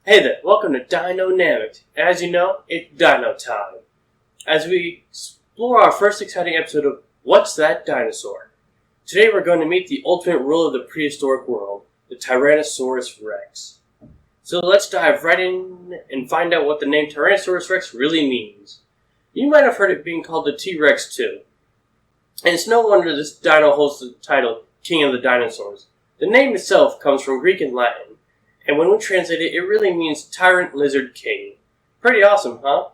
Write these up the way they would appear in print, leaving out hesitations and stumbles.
Hey there, welcome to Dynamics. As you know, it's Dino time. As we explore our first exciting episode of What's That Dinosaur? Today we're going to meet the ultimate ruler of the prehistoric world, the Tyrannosaurus Rex. So let's dive right in and find out what the name Tyrannosaurus Rex really means. You might have heard it being called the T-Rex too. And it's no wonder this dino holds the title King of the Dinosaurs. The name itself comes from Greek and Latin, and when we translate it, it really means Tyrant Lizard King. Pretty awesome, huh?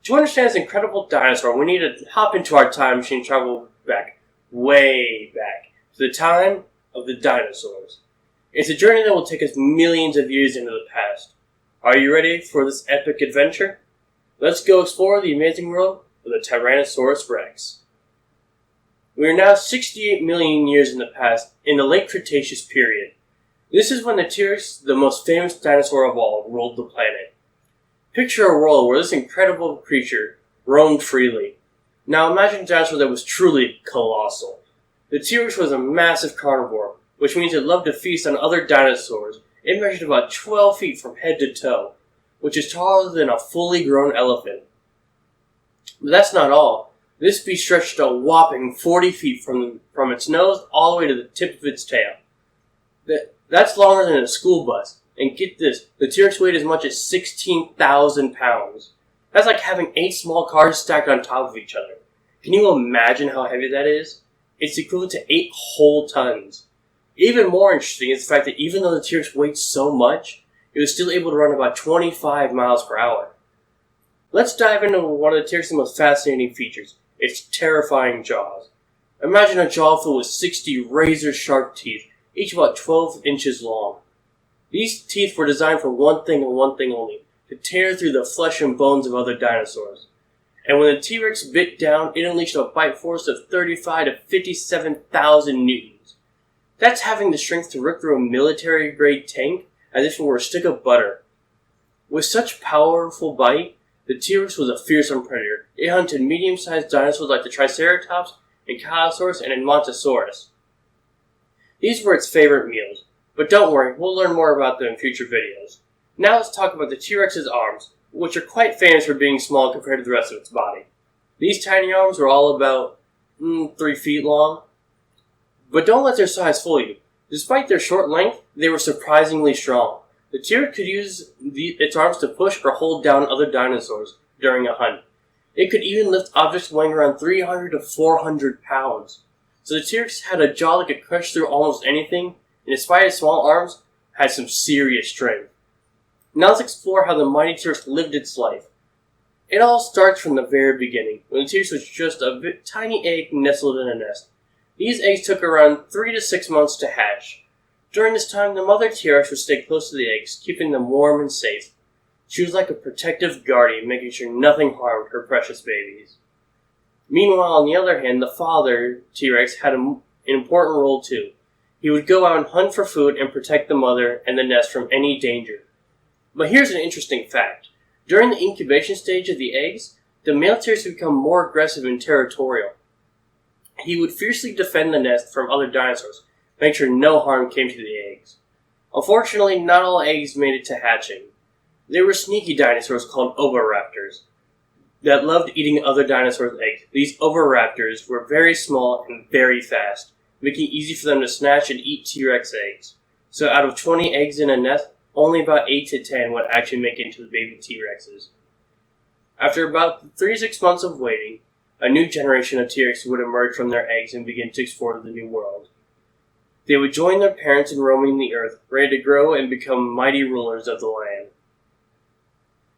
To understand this incredible dinosaur, we need to hop into our time machine and travel back, way back, to the time of the dinosaurs. It's a journey that will take us millions of years into the past. Are you ready for this epic adventure? Let's go explore the amazing world of the Tyrannosaurus Rex. We are now 68 million years in the past, in the late Cretaceous period. This is when the T-Rex, the most famous dinosaur of all, ruled the planet. Picture a world where this incredible creature roamed freely. Now imagine a dinosaur that was truly colossal. The T-Rex was a massive carnivore, which means it loved to feast on other dinosaurs. It measured about 12 feet from head to toe, which is taller than a fully grown elephant. But that's not all. This beast stretched a whopping 40 feet from its nose all the way to the tip of its tail. That's longer than a school bus. And get this, the T-Rex weighed as much as 16,000 pounds. That's like having 8 small cars stacked on top of each other. Can you imagine how heavy that is? It's equivalent to 8 whole tons. Even more interesting is the fact that even though the T-Rex weighed so much, it was still able to run about 25 miles per hour. Let's dive into one of the T-Rex's most fascinating features, its terrifying jaws. Imagine a jaw filled with 60 razor-sharp teeth, each about 12 inches long. These teeth were designed for one thing and one thing only, to tear through the flesh and bones of other dinosaurs. And when the T-Rex bit down, it unleashed a bite force of 35 to 57,000 newtons. That's having the strength to rip through a military-grade tank as if it were a stick of butter. With such powerful bite, the T-Rex was a fearsome predator. It hunted medium-sized dinosaurs like the Triceratops, Ankylosaurus, and Edmontosaurus. These were its favorite meals, but don't worry, we'll learn more about them in future videos. Now let's talk about the T-Rex's arms, which are quite famous for being small compared to the rest of its body. These tiny arms were all about 3 feet long. But don't let their size fool you. Despite their short length, they were surprisingly strong. The T-Rex could use its arms to push or hold down other dinosaurs during a hunt. It could even lift objects weighing around 300 to 400 pounds. So the T-Rex had a jaw that could crush through almost anything, and despite its small arms, had some serious strength. Now let's explore how the mighty T-Rex lived its life. It all starts from the very beginning, when the T-Rex was just a tiny egg nestled in a nest. These eggs took around 3 to 6 months to hatch. During this time, the mother T-Rex would stay close to the eggs, keeping them warm and safe. She was like a protective guardian, making sure nothing harmed her precious babies. Meanwhile, on the other hand, the father T-Rex had an important role too. He would go out and hunt for food and protect the mother and the nest from any danger. But here's an interesting fact. During the incubation stage of the eggs, the male T-Rex would become more aggressive and territorial. He would fiercely defend the nest from other dinosaurs, make sure no harm came to the eggs. Unfortunately, not all eggs made it to hatching. There were sneaky dinosaurs called oviraptors that loved eating other dinosaurs' eggs. These oviraptors were very small and very fast, making it easy for them to snatch and eat T-Rex eggs. So out of 20 eggs in a nest, only about 8 to 10 would actually make it into the baby T-Rexes. After about 3 to 6 months of waiting, a new generation of T-Rex would emerge from their eggs and begin to explore the new world. They would join their parents in roaming the earth, ready to grow and become mighty rulers of the land.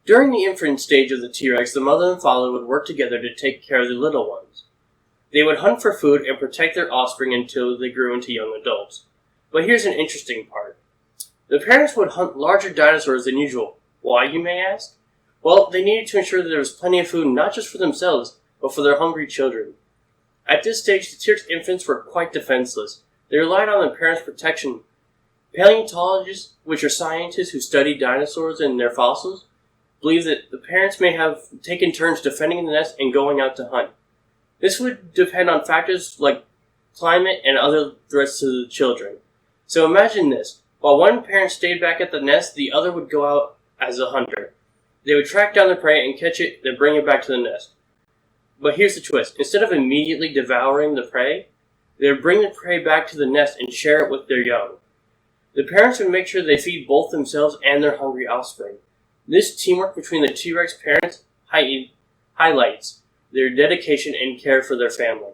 During the infant stage of the T-Rex, the mother and father would work together to take care of the little ones. They would hunt for food and protect their offspring until they grew into young adults. But here's an interesting part. The parents would hunt larger dinosaurs than usual. Why, you may ask? Well, they needed to ensure that there was plenty of food not just for themselves, but for their hungry children. At this stage, the T-Rex infants were quite defenseless. They relied on their parents' protection. Paleontologists, which are scientists who study dinosaurs and their fossils, believe that the parents may have taken turns defending the nest and going out to hunt. This would depend on factors like climate and other threats to the children. So imagine this. While one parent stayed back at the nest, the other would go out as a hunter. They would track down the prey and catch it, then bring it back to the nest. But here's the twist. Instead of immediately devouring the prey, they would bring the prey back to the nest and share it with their young. The parents would make sure they feed both themselves and their hungry offspring. This teamwork between the T-Rex parents highlights their dedication and care for their family.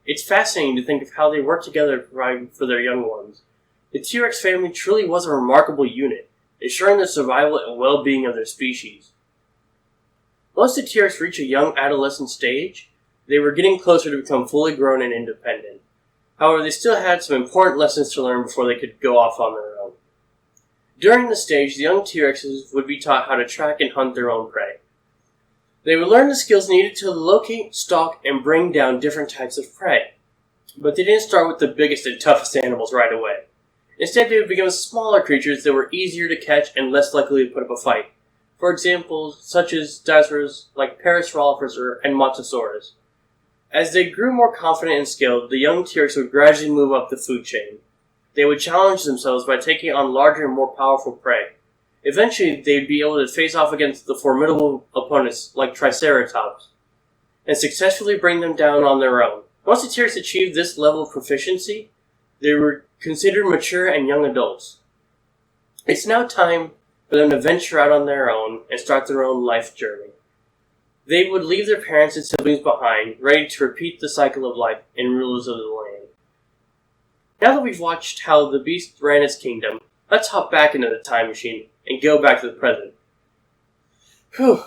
It's fascinating to think of how they work together to provide for their young ones. The T-Rex family truly was a remarkable unit, ensuring the survival and well-being of their species. Once the T-Rex reached a young adolescent stage, they were getting closer to become fully grown and independent. However, they still had some important lessons to learn before they could go off on their own. During this stage, the young T-Rexes would be taught how to track and hunt their own prey. They would learn the skills needed to locate, stalk, and bring down different types of prey. But they didn't start with the biggest and toughest animals right away. Instead, they would become smaller creatures that were easier to catch and less likely to put up a fight. For example, such as dinosaurs like Parasaurolophus and Montosaurus. As they grew more confident and skilled, the young T-Rex would gradually move up the food chain. They would challenge themselves by taking on larger and more powerful prey. Eventually, they'd be able to face off against the formidable opponents like Triceratops, and successfully bring them down on their own. Once the T-Rex achieved this level of proficiency, they were considered mature and young adults. It's now time for them to venture out on their own and start their own life journey. They would leave their parents and siblings behind, ready to repeat the cycle of life and rulers of the land. Now that we've watched how the beast ran its kingdom, let's hop back into the time machine and go back to the present. Whew.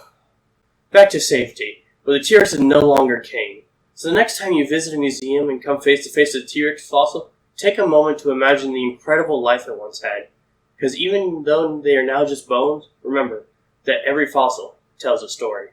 Back to safety, where the T-Rex is no longer king. So the next time you visit a museum and come face to face with a T-Rex fossil, take a moment to imagine the incredible life it once had. Because even though they are now just bones, remember that every fossil tells a story.